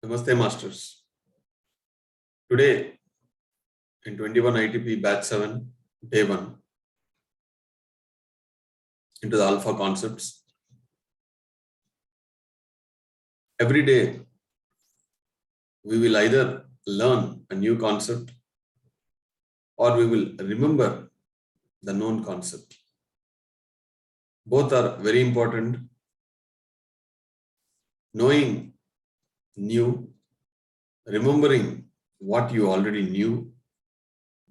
Namaste, Masters. Today, in 21 ITP Batch-7, Day 1, into the Alpha concepts. Every day, we will either learn a new concept or we will remember the known concept. Both are very important. Knowing new, remembering what you already knew,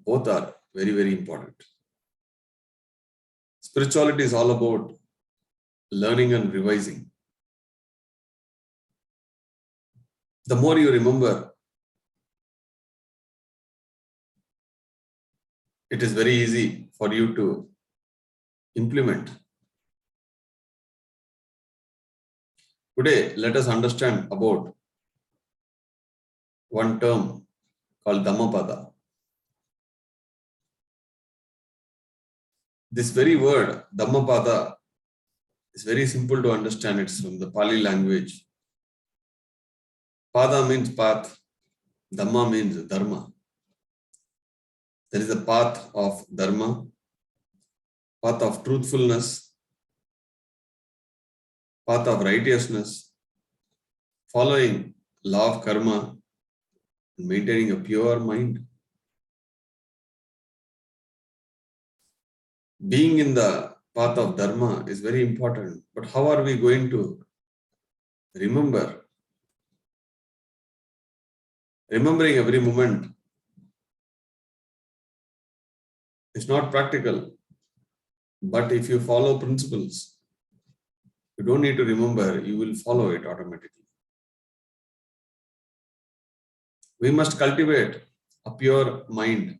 both are very, very important. Spirituality is all about learning and revising. The more you remember, it is very easy for you to implement. Today, let us understand about one term called Dhammapada. This very word, Dhammapada, is very simple to understand. It's from the Pali language. Pada means path, Dhamma means dharma. There is a path of dharma, path of truthfulness, path of righteousness, following law of karma, maintaining a pure mind. Being in the path of dharma is very important, but how are we going to remember? Remembering every moment is not practical, but if you follow principles, you don't need to remember, you will follow it automatically. We must cultivate a pure mind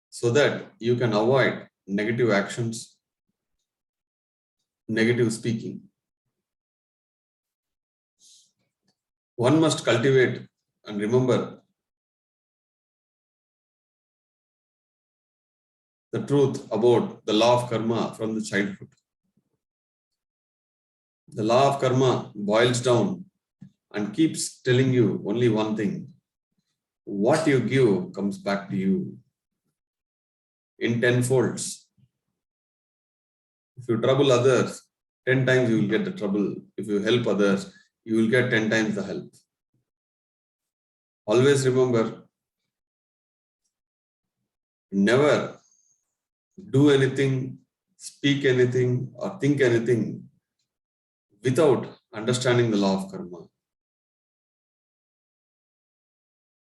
so that you can avoid negative actions, negative speaking. One must cultivate and remember the truth about the law of karma from the childhood. The law of karma boils down and keeps telling you only one thing. What you give comes back to you in 10 folds. If you trouble others, 10 times you will get the trouble. If you help others, you will get 10 times the help. Always remember, never do anything, speak anything, or think anything without understanding the law of karma.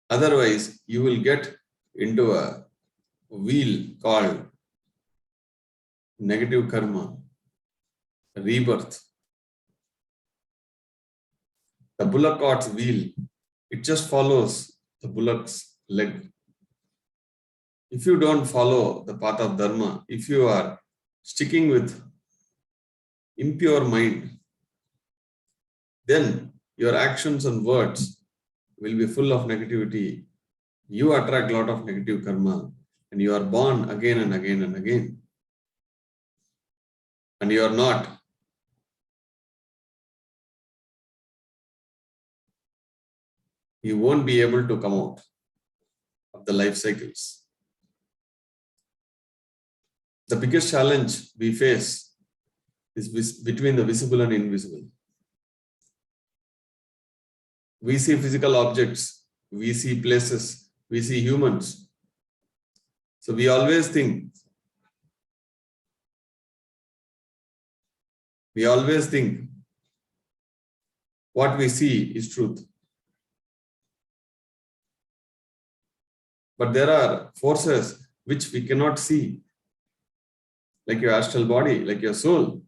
Otherwise, you will get into a wheel called negative karma, rebirth. The bullock cart's wheel, it just follows the bullock's leg. If you don't follow the path of dharma, if you are sticking with impure mind, then your actions and words will be full of negativity. You attract a lot of negative karma and you are born again and again and again. And you are not you won't be able to come out of the life cycles. The biggest challenge we face is between the visible and invisible. We see physical objects, we see places, we see humans. So we always think what we see is truth. But there are forces which we cannot see, like your astral body, like your soul,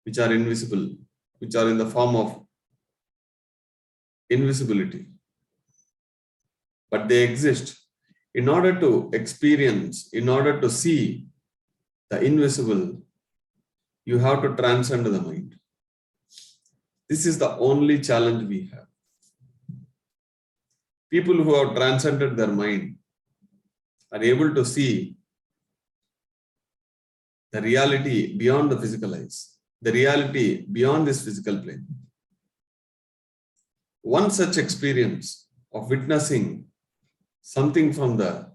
which are invisible, which are in the form of invisibility. But they exist. In order to experience, in order to see the invisible, you have to transcend the mind. This is the only challenge we have. People who have transcended their mind are able to see the reality beyond the physical eyes, the reality beyond this physical plane. One such experience of witnessing something from the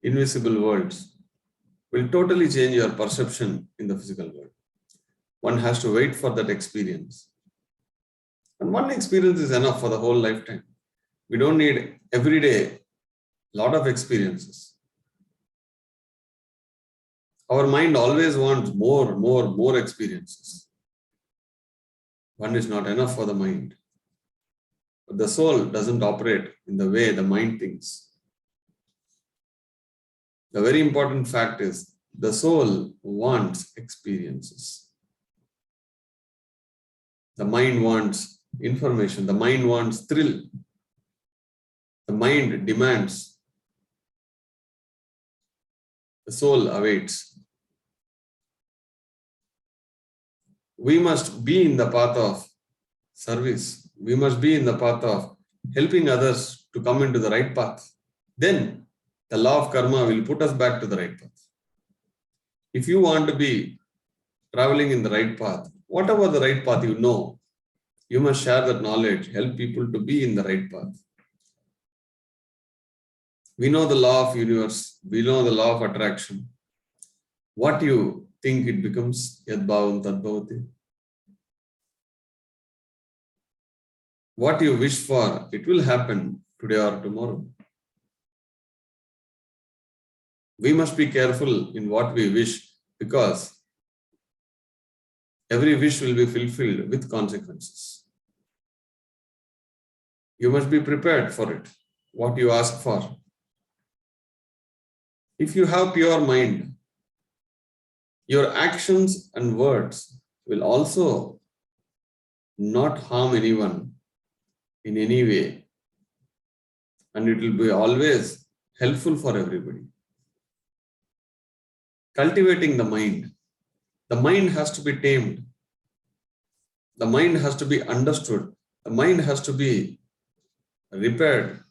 invisible worlds will totally change your perception in the physical world. One has to wait for that experience. And one experience is enough for the whole lifetime. We don't need every day a lot of experiences. Our mind always wants more experiences. One is not enough for the mind. But the soul doesn't operate in the way the mind thinks. The very important fact is the soul wants experiences. The mind wants information. The mind wants thrill. The mind demands. The soul awaits. We must be in the path of service. We must be in the path of helping others to come into the right path. Then the law of karma will put us back to the right path. If you want to be traveling in the right path, whatever the right path you know, you must share that knowledge, help people to be in the right path. We know the law of universe. We know the law of attraction. What you think it becomes, yad bhavam tad bhavati. What you wish for, it will happen today or tomorrow. We must be careful in what we wish because every wish will be fulfilled with consequences. You must be prepared for it, what you ask for. If you have pure mind, your actions and words will also not harm anyone in any way, and it will be always helpful for everybody. Cultivating the mind. The mind has to be tamed. The mind has to be understood. The mind has to be repaired,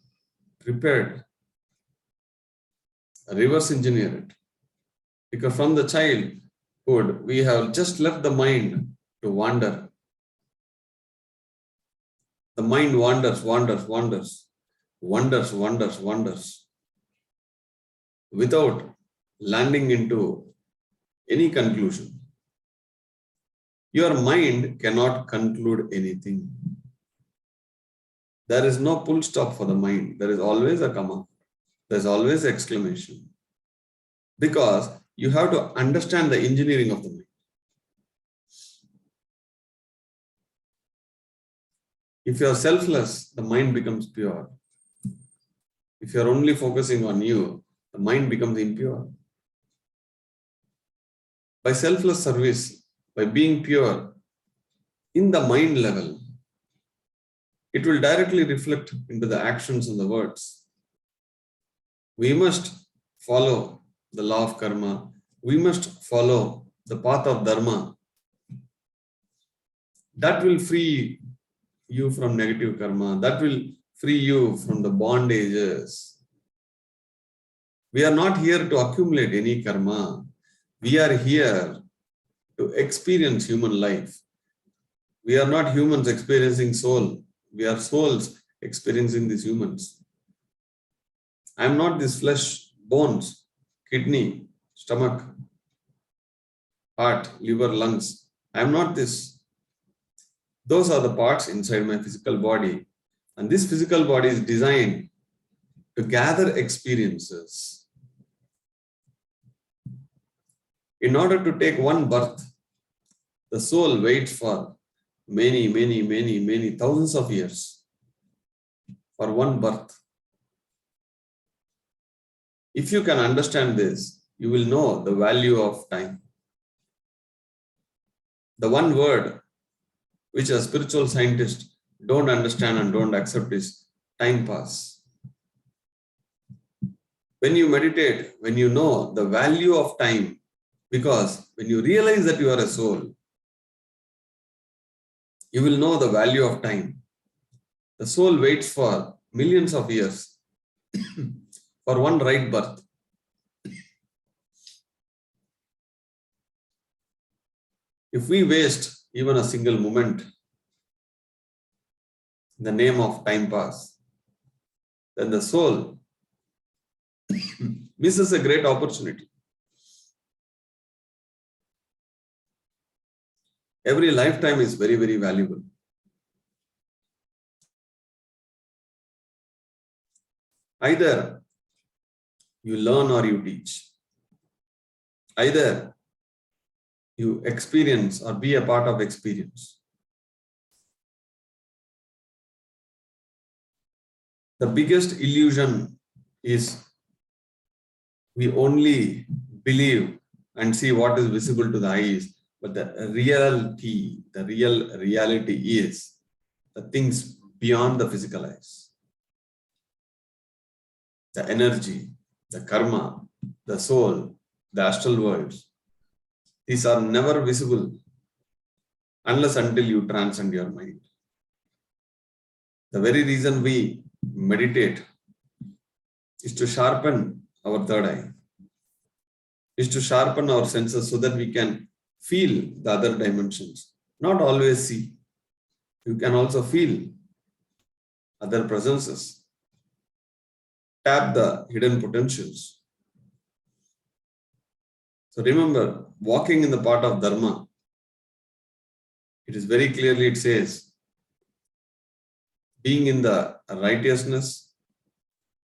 reverse engineer it. Because from the childhood, we have just left the mind to wander. The mind wanders without landing into any conclusion. Your mind cannot conclude anything. There is no full stop for the mind. There is always a comma. There is always exclamation. Because you have to understand the engineering of the mind. If you are selfless, the mind becomes pure. If you are only focusing on you, the mind becomes impure. By selfless service, by being pure in the mind level, it will directly reflect into the actions and the words. We must follow the law of karma. We must follow the path of dharma. That will free you from negative karma. That will free you from the bondages. We are not here to accumulate any karma. We are here to experience human life. We are not humans experiencing soul. We are souls experiencing these humans. I am not this flesh, bones, kidney, stomach, heart, liver, lungs. I am not this. Those are the parts inside my physical body. And this physical body is designed to gather experiences. In order to take one birth, the soul waits for many thousands of years for one birth. If you can understand this, you will know the value of time. The one word which a spiritual scientist don't understand and don't accept is time pass. When you meditate, when you know the value of time, because when you realize that you are a soul, you will know the value of time. The soul waits for millions of years for one right birth. If we waste even a single moment, in the name of time pass, then the soul misses a great opportunity. Every lifetime is very, very valuable. Either you learn or you teach. Either you experience or be a part of experience. The biggest illusion is we only believe and see what is visible to the eyes, but the reality is the things beyond the physical eyes. The energy, the karma, the soul, the astral worlds. These are never visible unless until you transcend your mind. The very reason we meditate is to sharpen our third eye, is to sharpen our senses so that we can feel the other dimensions. Not always see. You can also feel other presences. Tap the hidden potentials. So remember, walking in the path of Dharma, it is very clearly, it says, being in the righteousness,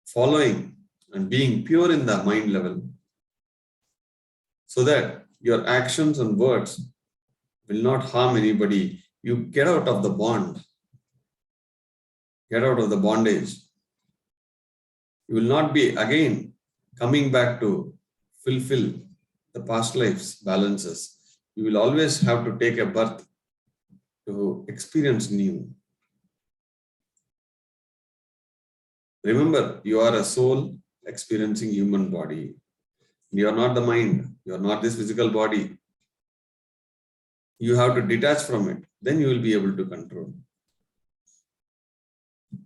following and being pure in the mind level, so that your actions and words will not harm anybody. You get out of the bond, get out of the bondage. You will not be again coming back to fulfill the past life's balances. You will always have to take a birth to experience new. Remember, you are a soul experiencing human body. You are not the mind. You are not this physical body. You have to detach from it. Then you will be able to control.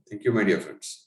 Thank you, my dear friends.